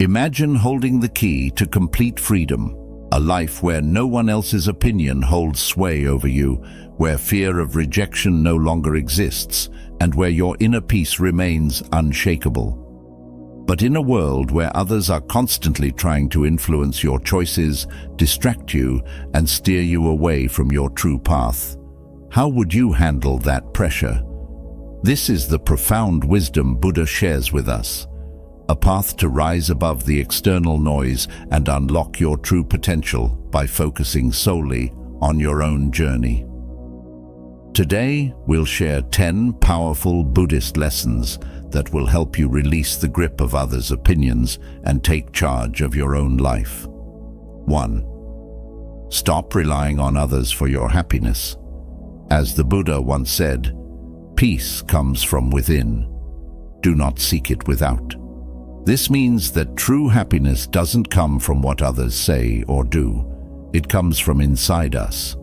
Imagine holding the key to complete freedom, a life where no one else's opinion holds sway over you, where fear of rejection no longer exists, and where your inner peace remains unshakable. But in a world where others are constantly trying to influence your choices, distract you, and steer you away from your true path, how would you handle that pressure? This is the profound wisdom Buddha shares with us, a path to rise above the external noise and unlock your true potential by focusing solely on your own journey. Today, we'll share 10 powerful Buddhist lessons that will help you release the grip of others' opinions and take charge of your own life. 1. Stop relying on others for your happiness. As the Buddha once said, peace comes from within. Do not seek it without. This means that true happiness doesn't come from what others say or do. It comes from inside us.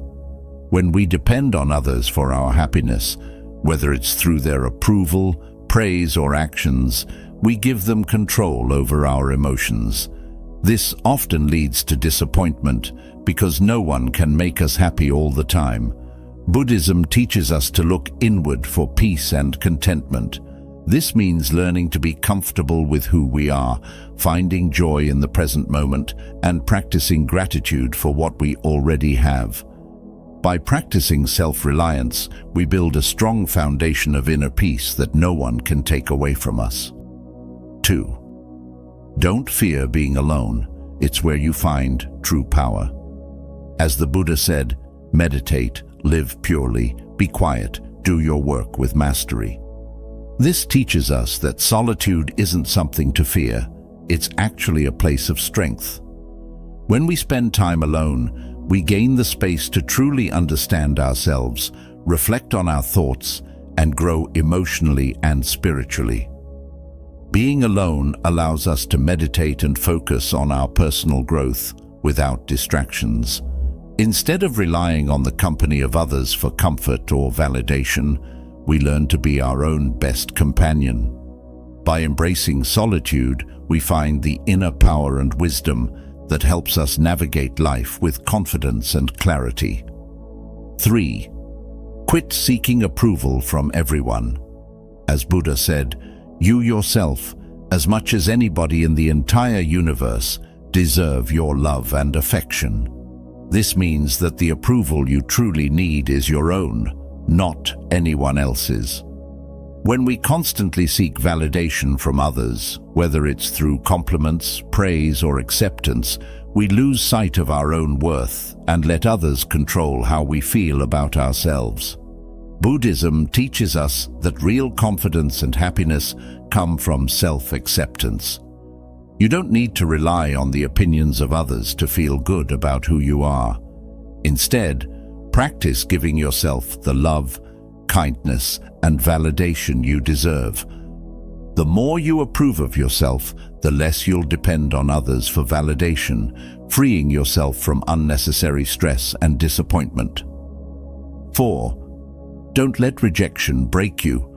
When we depend on others for our happiness, whether it's through their approval, praise, or actions, we give them control over our emotions. This often leads to disappointment because no one can make us happy all the time. Buddhism teaches us to look inward for peace and contentment. This means learning to be comfortable with who we are, finding joy in the present moment, and practicing gratitude for what we already have. By practicing self-reliance, we build a strong foundation of inner peace that no one can take away from us. 2. Don't fear being alone. It's where you find true power. As the Buddha said, meditate, live purely, be quiet, do your work with mastery. This teaches us that solitude isn't something to fear. It's actually a place of strength. When we spend time alone, we gain the space to truly understand ourselves, reflect on our thoughts, and grow emotionally and spiritually. Being alone allows us to meditate and focus on our personal growth without distractions. Instead of relying on the company of others for comfort or validation, we learn to be our own best companion. By embracing solitude, we find the inner power and wisdom that helps us navigate life with confidence and clarity. 3. Quit seeking approval from everyone. As Buddha said, you yourself, as much as anybody in the entire universe, deserve your love and affection. This means that the approval you truly need is your own, not anyone else's. When we constantly seek validation from others, whether it's through compliments, praise, or acceptance, we lose sight of our own worth and let others control how we feel about ourselves. Buddhism teaches us that real confidence and happiness come from self-acceptance. You don't need to rely on the opinions of others to feel good about who you are. Instead, practice giving yourself the love, kindness, and validation you deserve. The more you approve of yourself, the less you'll depend on others for validation, freeing yourself from unnecessary stress and disappointment. 4. Don't let rejection break you.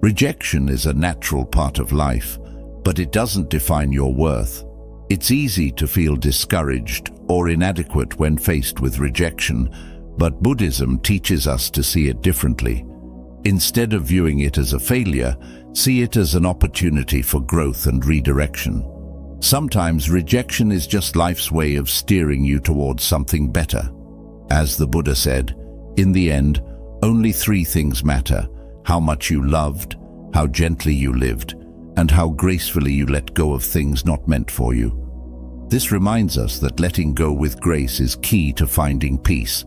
Rejection is a natural part of life, but it doesn't define your worth. It's easy to feel discouraged or inadequate when faced with rejection, but Buddhism teaches us to see it differently. Instead of viewing it as a failure, see it as an opportunity for growth and redirection. Sometimes rejection is just life's way of steering you towards something better. As the Buddha said, in the end, only 3 things matter: how much you loved, how gently you lived, and how gracefully you let go of things not meant for you. This reminds us that letting go with grace is key to finding peace.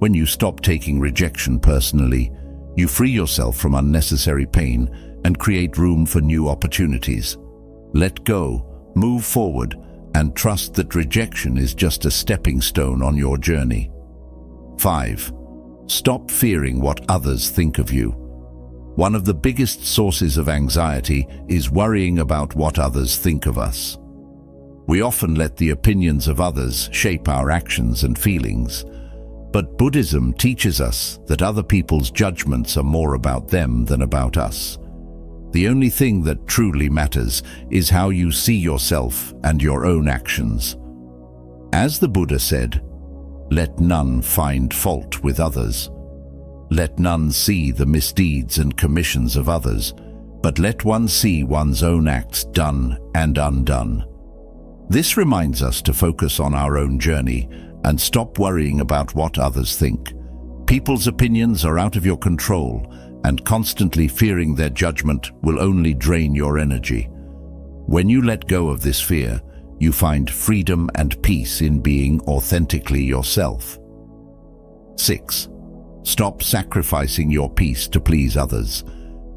When you stop taking rejection personally, you free yourself from unnecessary pain and create room for new opportunities. Let go, move forward, and trust that rejection is just a stepping stone on your journey. 5. Stop fearing what others think of you. One of the biggest sources of anxiety is worrying about what others think of us. We often let the opinions of others shape our actions and feelings. But Buddhism teaches us that other people's judgments are more about them than about us. The only thing that truly matters is how you see yourself and your own actions. As the Buddha said, "Let none find fault with others. Let none see the misdeeds and commissions of others, but let one see one's own acts done and undone." This reminds us to focus on our own journey and stop worrying about what others think. People's opinions are out of your control, and constantly fearing their judgment will only drain your energy. When you let go of this fear, you find freedom and peace in being authentically yourself. 6. Stop sacrificing your peace to please others.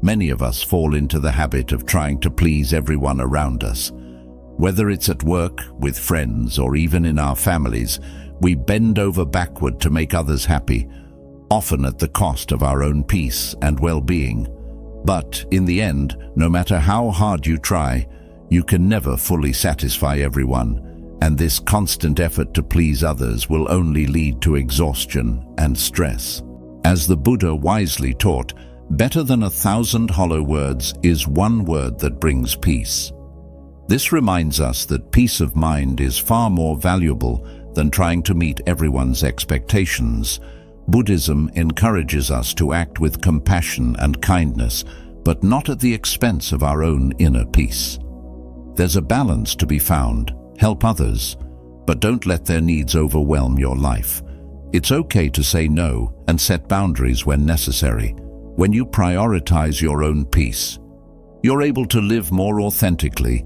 Many of us fall into the habit of trying to please everyone around us. Whether it's at work, with friends, or even in our families, we bend over backward to make others happy, often at the cost of our own peace and well-being. But in the end, no matter how hard you try, you can never fully satisfy everyone, and this constant effort to please others will only lead to exhaustion and stress. As the Buddha wisely taught, better than 1,000 hollow words is one word that brings peace. This reminds us that peace of mind is far more valuable than trying to meet everyone's expectations. Buddhism encourages us to act with compassion and kindness, but not at the expense of our own inner peace. There's a balance to be found. Help others, but don't let their needs overwhelm your life. It's okay to say no and set boundaries when necessary. When you prioritize your own peace, you're able to live more authentically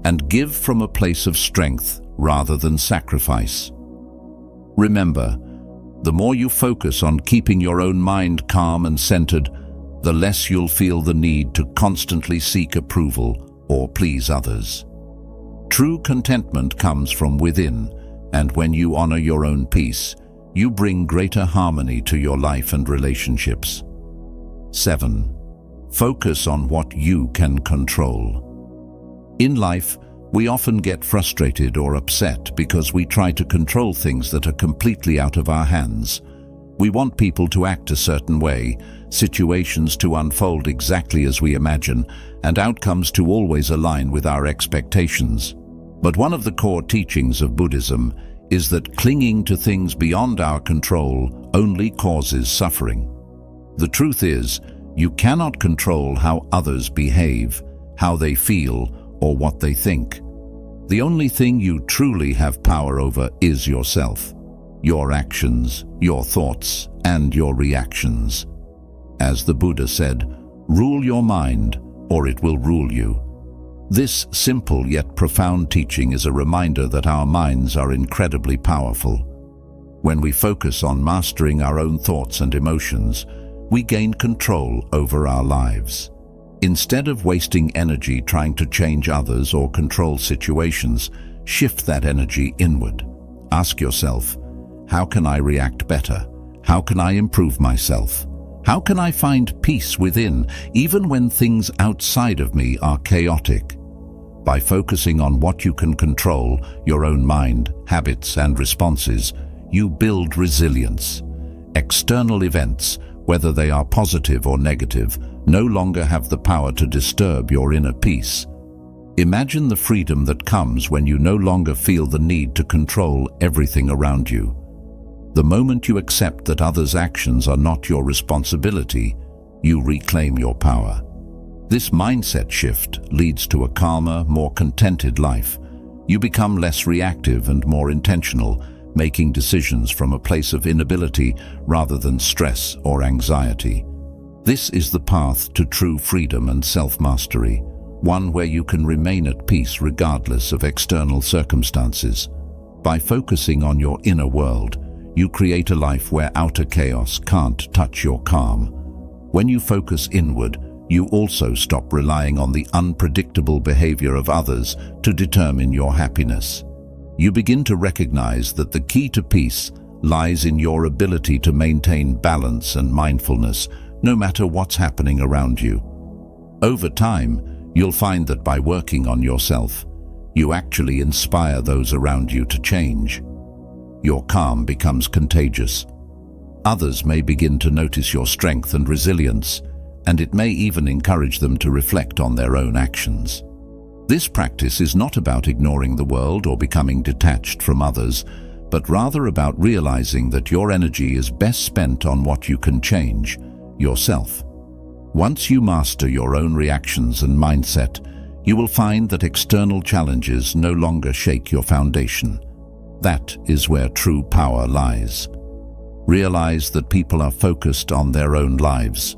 and give from a place of strength rather than sacrifice. Remember, the more you focus on keeping your own mind calm and centered, the less you'll feel the need to constantly seek approval or please others. True contentment comes from within, and when you honor your own peace, you bring greater harmony to your life and relationships. 7. Focus on what you can control. In life, we often get frustrated or upset because we try to control things that are completely out of our hands. We want people to act a certain way, situations to unfold exactly as we imagine, and outcomes to always align with our expectations. But one of the core teachings of Buddhism is that clinging to things beyond our control only causes suffering. The truth is, you cannot control how others behave, how they feel, or what they think. The only thing you truly have power over is yourself, your actions, your thoughts, and your reactions. As the Buddha said, "Rule your mind, or it will rule you." This simple yet profound teaching is a reminder that our minds are incredibly powerful. When we focus on mastering our own thoughts and emotions, we gain control over our lives. Instead of wasting energy trying to change others or control situations, shift that energy inward. Ask yourself, how can I react better? How can I improve myself? How can I find peace within, even when things outside of me are chaotic? By focusing on what you can control, your own mind, habits, and responses, you build resilience. External events, whether they are positive or negative, no longer have the power to disturb your inner peace. Imagine the freedom that comes when you no longer feel the need to control everything around you. The moment you accept that others' actions are not your responsibility, you reclaim your power. This mindset shift leads to a calmer, more contented life. You become less reactive and more intentional, making decisions from a place of inability rather than stress or anxiety. This is the path to true freedom and self-mastery, one where you can remain at peace regardless of external circumstances. By focusing on your inner world, you create a life where outer chaos can't touch your calm. When you focus inward, you also stop relying on the unpredictable behavior of others to determine your happiness. You begin to recognize that the key to peace lies in your ability to maintain balance and mindfulness, no matter what's happening around you. Over time, you'll find that by working on yourself, you actually inspire those around you to change. Your calm becomes contagious. Others may begin to notice your strength and resilience, and it may even encourage them to reflect on their own actions. This practice is not about ignoring the world or becoming detached from others, but rather about realizing that your energy is best spent on what you can change, yourself. Once you master your own reactions and mindset, you will find that external challenges no longer shake your foundation. That is where true power lies. Realize that people are focused on their own lives.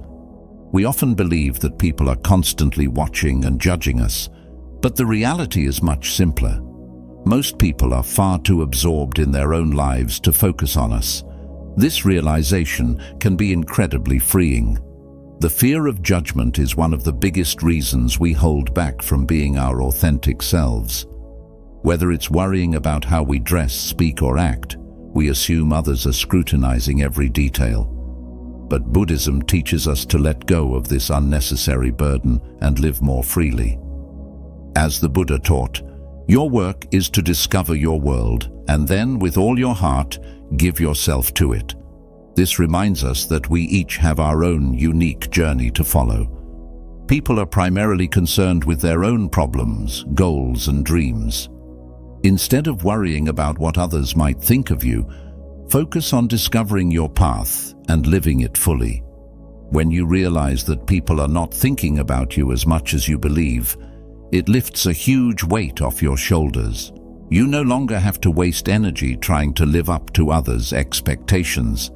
We often believe that people are constantly watching and judging us, but the reality is much simpler. Most people are far too absorbed in their own lives to focus on us. This realization can be incredibly freeing. The fear of judgment is one of the biggest reasons we hold back from being our authentic selves. Whether it's worrying about how we dress, speak, or act, we assume others are scrutinizing every detail. But Buddhism teaches us to let go of this unnecessary burden and live more freely. As the Buddha taught, your work is to discover your world, and then, with all your heart, give yourself to it. This reminds us that we each have our own unique journey to follow. People are primarily concerned with their own problems, goals, and dreams. Instead of worrying about what others might think of you, focus on discovering your path and living it fully. When you realize that people are not thinking about you as much as you believe, it lifts a huge weight off your shoulders. You no longer have to waste energy trying to live up to others' expectations.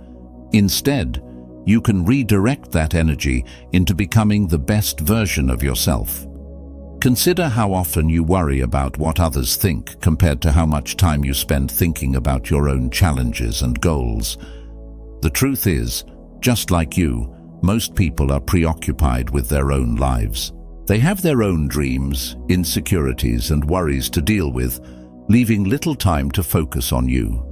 Instead, you can redirect that energy into becoming the best version of yourself. Consider how often you worry about what others think compared to how much time you spend thinking about your own challenges and goals. The truth is, just like you, most people are preoccupied with their own lives. They have their own dreams, insecurities, and worries to deal with, leaving little time to focus on you.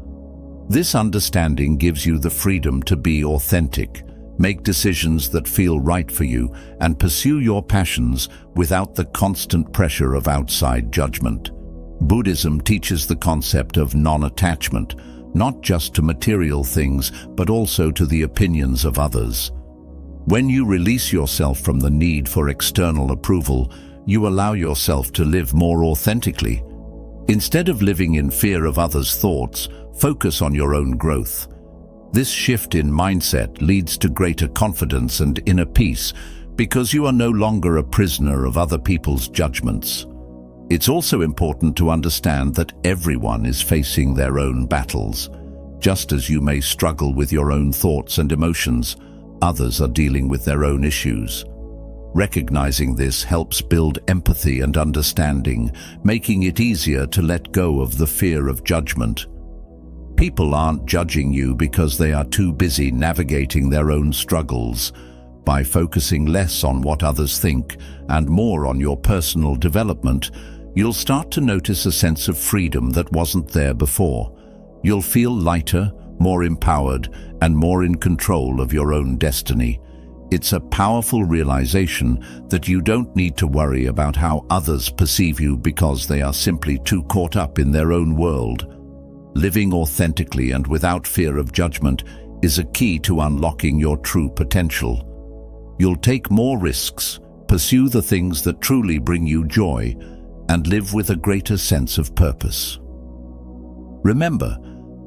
This understanding gives you the freedom to be authentic, make decisions that feel right for you, and pursue your passions without the constant pressure of outside judgment. Buddhism teaches the concept of non-attachment, not just to material things, but also to the opinions of others. When you release yourself from the need for external approval, you allow yourself to live more authentically. Instead of living in fear of others' thoughts, focus on your own growth. This shift in mindset leads to greater confidence and inner peace because you are no longer a prisoner of other people's judgments. It's also important to understand that everyone is facing their own battles. Just as you may struggle with your own thoughts and emotions, others are dealing with their own issues. Recognizing this helps build empathy and understanding, making it easier to let go of the fear of judgment. People aren't judging you because they are too busy navigating their own struggles. By focusing less on what others think and more on your personal development, you'll start to notice a sense of freedom that wasn't there before. You'll feel lighter, more empowered, and more in control of your own destiny. It's a powerful realization that you don't need to worry about how others perceive you because they are simply too caught up in their own world. Living authentically and without fear of judgment is a key to unlocking your true potential. You'll take more risks, pursue the things that truly bring you joy, and live with a greater sense of purpose. Remember,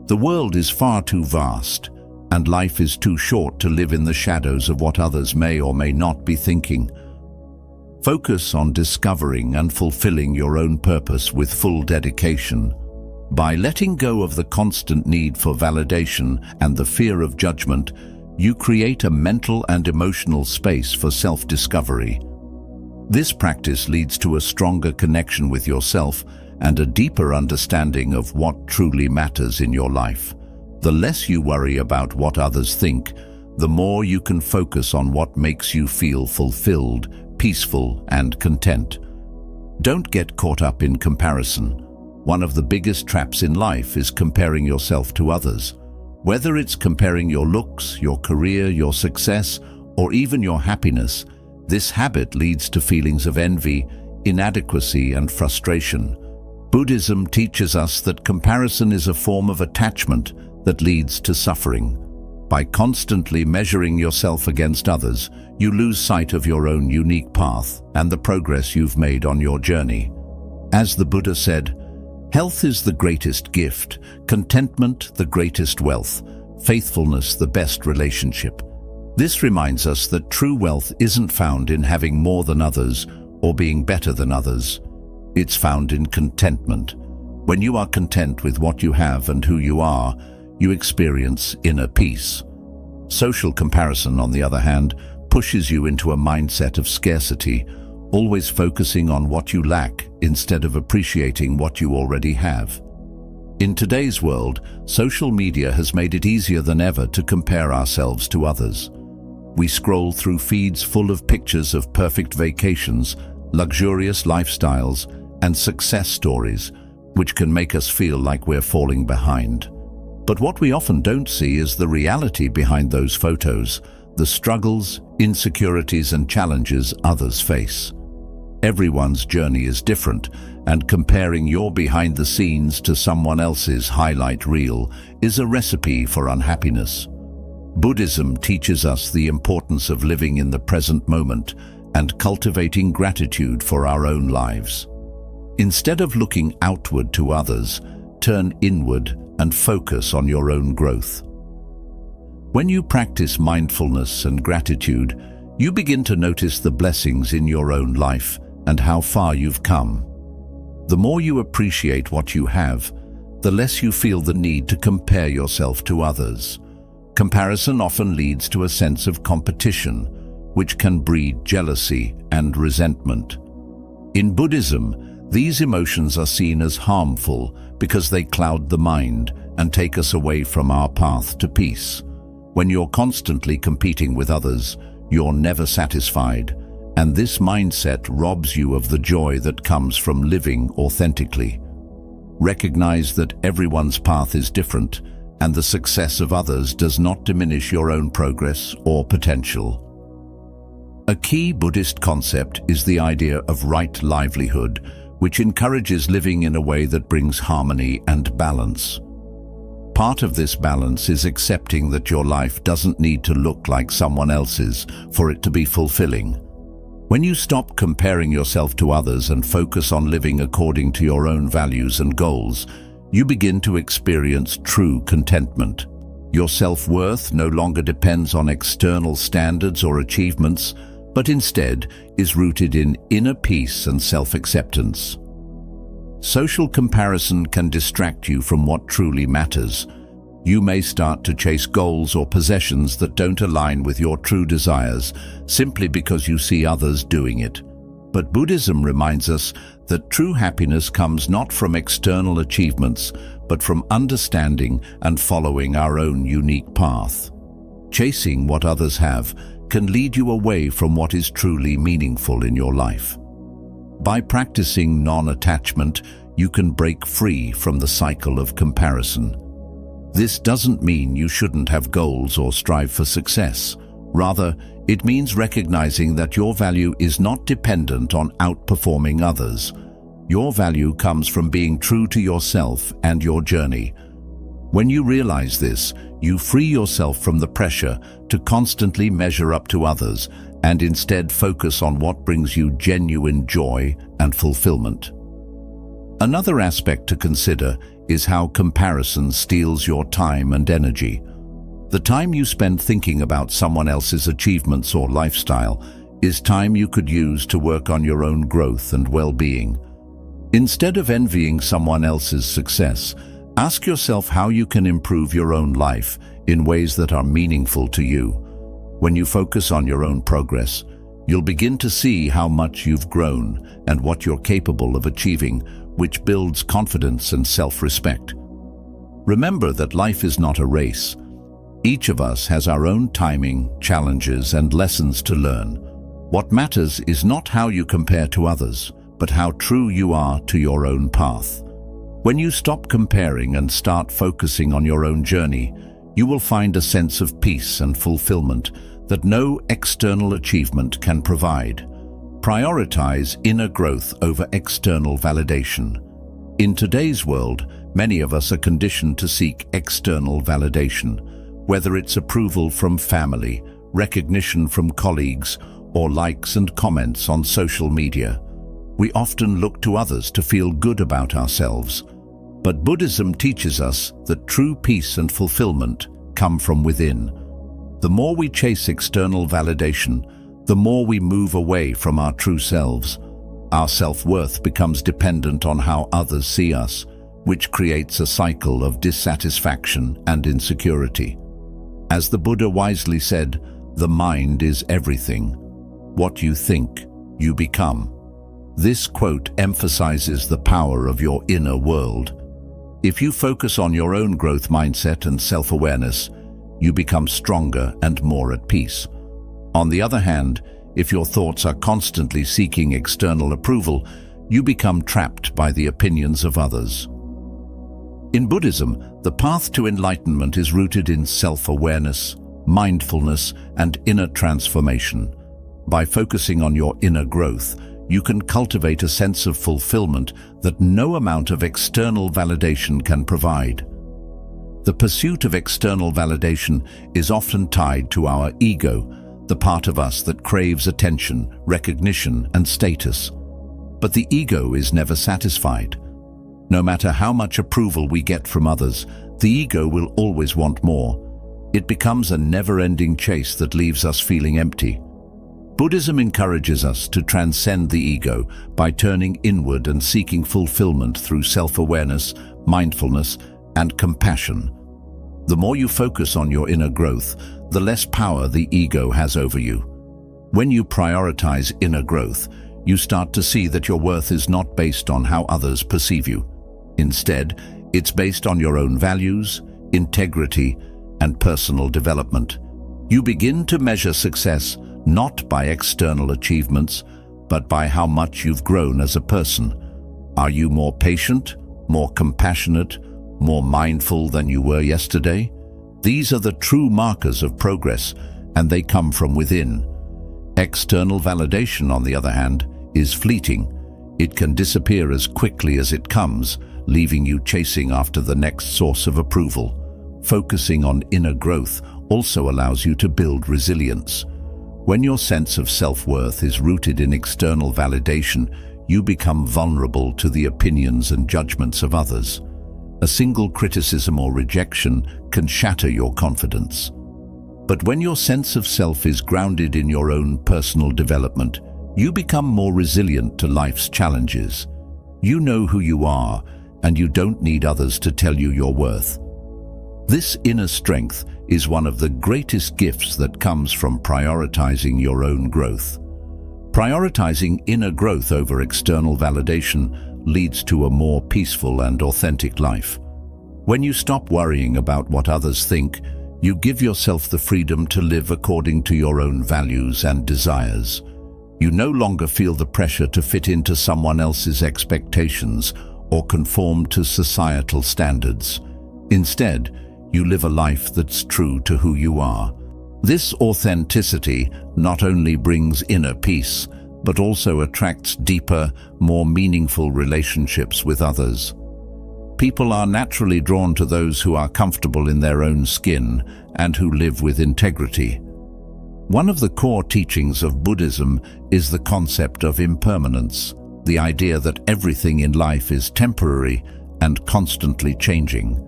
the world is far too vast, and life is too short to live in the shadows of what others may or may not be thinking. Focus on discovering and fulfilling your own purpose with full dedication. By letting go of the constant need for validation and the fear of judgment, you create a mental and emotional space for self-discovery. This practice leads to a stronger connection with yourself and a deeper understanding of what truly matters in your life. The less you worry about what others think, the more you can focus on what makes you feel fulfilled, peaceful, and content. Don't get caught up in comparison. One of the biggest traps in life is comparing yourself to others. Whether it's comparing your looks, your career, your success, or even your happiness, this habit leads to feelings of envy, inadequacy, and frustration. Buddhism teaches us that comparison is a form of attachment that leads to suffering. By constantly measuring yourself against others, you lose sight of your own unique path and the progress you've made on your journey. As the Buddha said, "Health is the greatest gift, contentment the greatest wealth, faithfulness the best relationship." This reminds us that true wealth isn't found in having more than others or being better than others. It's found in contentment. When you are content with what you have and who you are, you experience inner peace. Social comparison, on the other hand, pushes you into a mindset of scarcity, always focusing on what you lack instead of appreciating what you already have. In today's world, social media has made it easier than ever to compare ourselves to others. We scroll through feeds full of pictures of perfect vacations, luxurious lifestyles, and success stories, which can make us feel like we're falling behind. But what we often don't see is the reality behind those photos, the struggles, insecurities, and challenges others face. Everyone's journey is different, and comparing your behind the scenes to someone else's highlight reel is a recipe for unhappiness. Buddhism teaches us the importance of living in the present moment and cultivating gratitude for our own lives. Instead of looking outward to others, turn inward and focus on your own growth. When you practice mindfulness and gratitude, you begin to notice the blessings in your own life and how far you've come. The more you appreciate what you have, the less you feel the need to compare yourself to others. Comparison often leads to a sense of competition, which can breed jealousy and resentment. In Buddhism, these emotions are seen as harmful because they cloud the mind and take us away from our path to peace. When you're constantly competing with others, you're never satisfied, and this mindset robs you of the joy that comes from living authentically. Recognize that everyone's path is different, and the success of others does not diminish your own progress or potential. A key Buddhist concept is the idea of right livelihood, which encourages living in a way that brings harmony and balance. Part of this balance is accepting that your life doesn't need to look like someone else's for it to be fulfilling. When you stop comparing yourself to others and focus on living according to your own values and goals, you begin to experience true contentment. Your self-worth no longer depends on external standards or achievements, but instead is rooted in inner peace and self-acceptance. Social comparison can distract you from what truly matters. You may start to chase goals or possessions that don't align with your true desires simply because you see others doing it. But Buddhism reminds us that true happiness comes not from external achievements, but from understanding and following our own unique path. Chasing what others have can lead you away from what is truly meaningful in your life. By practicing non-attachment, you can break free from the cycle of comparison. This doesn't mean you shouldn't have goals or strive for success. Rather, it means recognizing that your value is not dependent on outperforming others. Your value comes from being true to yourself and your journey. When you realize this, you free yourself from the pressure to constantly measure up to others and instead focus on what brings you genuine joy and fulfillment. Another aspect to consider is how comparison steals your time and energy. The time you spend thinking about someone else's achievements or lifestyle is time you could use to work on your own growth and well-being. Instead of envying someone else's success, ask yourself how you can improve your own life in ways that are meaningful to you. When you focus on your own progress, you'll begin to see how much you've grown and what you're capable of achieving, which builds confidence and self-respect. Remember that life is not a race. Each of us has our own timing, challenges, and lessons to learn. What matters is not how you compare to others, but how true you are to your own path. When you stop comparing and start focusing on your own journey, you will find a sense of peace and fulfillment that no external achievement can provide. Prioritize inner growth over external validation. In today's world, many of us are conditioned to seek external validation, Whether it's approval from family, recognition from colleagues, or likes and comments on social media, we often look to others to feel good about ourselves. But Buddhism teaches us that true peace and fulfillment come from within. The more we chase external validation, the more we move away from our true selves. Our self-worth becomes dependent on how others see us, which creates a cycle of dissatisfaction and insecurity. As the Buddha wisely said, the mind is everything. What you think, you become. This quote emphasizes the power of your inner world. If you focus on your own growth mindset and self-awareness, you become stronger and more at peace. On the other hand, if your thoughts are constantly seeking external approval, you become trapped by the opinions of others. In Buddhism, the path to enlightenment is rooted in self-awareness, mindfulness, and inner transformation. By focusing on your inner growth, you can cultivate a sense of fulfillment that no amount of external validation can provide. The pursuit of external validation is often tied to our ego, the part of us that craves attention, recognition, and status. But the ego is never satisfied. No matter how much approval we get from others, the ego will always want more. It becomes a never-ending chase that leaves us feeling empty. Buddhism encourages us to transcend the ego by turning inward and seeking fulfillment through self-awareness, mindfulness, and compassion. The more you focus on your inner growth, the less power the ego has over you. When you prioritize inner growth, you start to see that your worth is not based on how others perceive you. Instead, it's based on your own values, integrity, and personal development. You begin to measure success not by external achievements, but by how much you've grown as a person. Are you more patient, more compassionate, more mindful than you were yesterday? These are the true markers of progress, and they come from within. External validation, on the other hand, is fleeting. It can disappear as quickly as it comes, leaving you chasing after the next source of approval. Focusing on inner growth also allows you to build resilience. When your sense of self-worth is rooted in external validation, you become vulnerable to the opinions and judgments of others. A single criticism or rejection can shatter your confidence. But when your sense of self is grounded in your own personal development, you become more resilient to life's challenges. You know who you are, and you don't need others to tell you your worth. This inner strength is one of the greatest gifts that comes from prioritizing your own growth. Prioritizing inner growth over external validation leads to a more peaceful and authentic life. When you stop worrying about what others think, you give yourself the freedom to live according to your own values and desires. You no longer feel the pressure to fit into someone else's expectations or conform to societal standards. Instead, you live a life that's true to who you are. This authenticity not only brings inner peace, but also attracts deeper, more meaningful relationships with others. People are naturally drawn to those who are comfortable in their own skin and who live with integrity. One of the core teachings of Buddhism is the concept of impermanence, the idea that everything in life is temporary and constantly changing.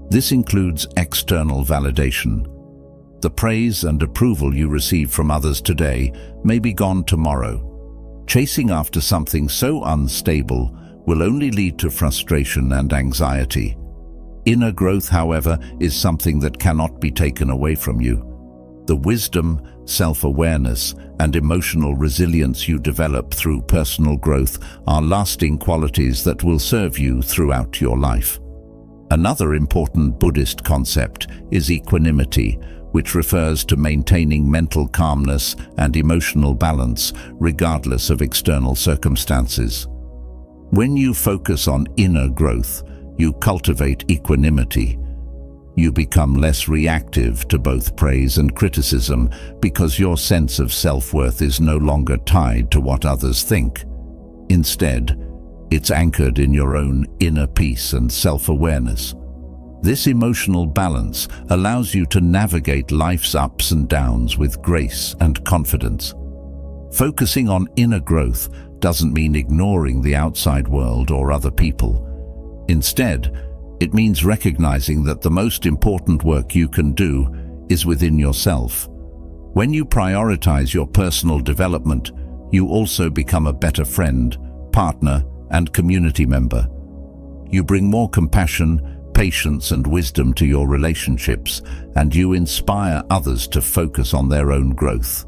This includes external validation. The praise and approval you receive from others today may be gone tomorrow. Chasing after something so unstable will only lead to frustration and anxiety. Inner growth, however, is something that cannot be taken away from you. The wisdom, self-awareness, and emotional resilience you develop through personal growth are lasting qualities that will serve you throughout your life. Another important Buddhist concept is equanimity, which refers to maintaining mental calmness and emotional balance regardless of external circumstances. When you focus on inner growth, you cultivate equanimity. You become less reactive to both praise and criticism because your sense of self-worth is no longer tied to what others think. Instead, it's anchored in your own inner peace and self-awareness. This emotional balance allows you to navigate life's ups and downs with grace and confidence. Focusing on inner growth doesn't mean ignoring the outside world or other people. Instead, it means recognizing that the most important work you can do is within yourself. When you prioritize your personal development, you also become a better friend, partner, and community member. You bring more compassion, patience, and wisdom to your relationships, and you inspire others to focus on their own growth.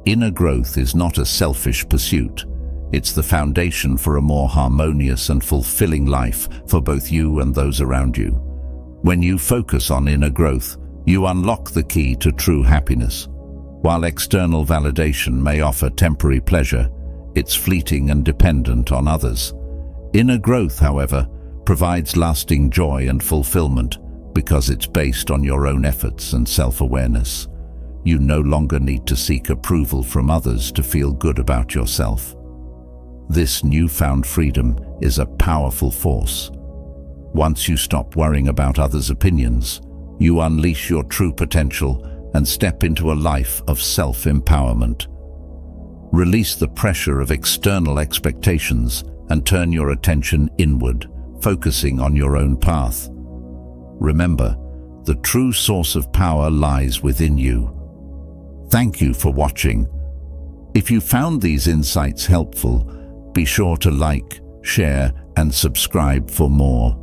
Inner growth is not a selfish pursuit. It's the foundation for a more harmonious and fulfilling life for both you and those around you. When you focus on inner growth, you unlock the key to true happiness. While external validation may offer temporary pleasure, it's fleeting and dependent on others. Inner growth, however, provides lasting joy and fulfillment because it's based on your own efforts and self-awareness. You no longer need to seek approval from others to feel good about yourself. This newfound freedom is a powerful force. Once you stop worrying about others' opinions, you unleash your true potential and step into a life of self-empowerment. Release the pressure of external expectations and turn your attention inward, focusing on your own path. Remember, the true source of power lies within you. Thank you for watching. If you found these insights helpful, be sure to like, share, and subscribe for more.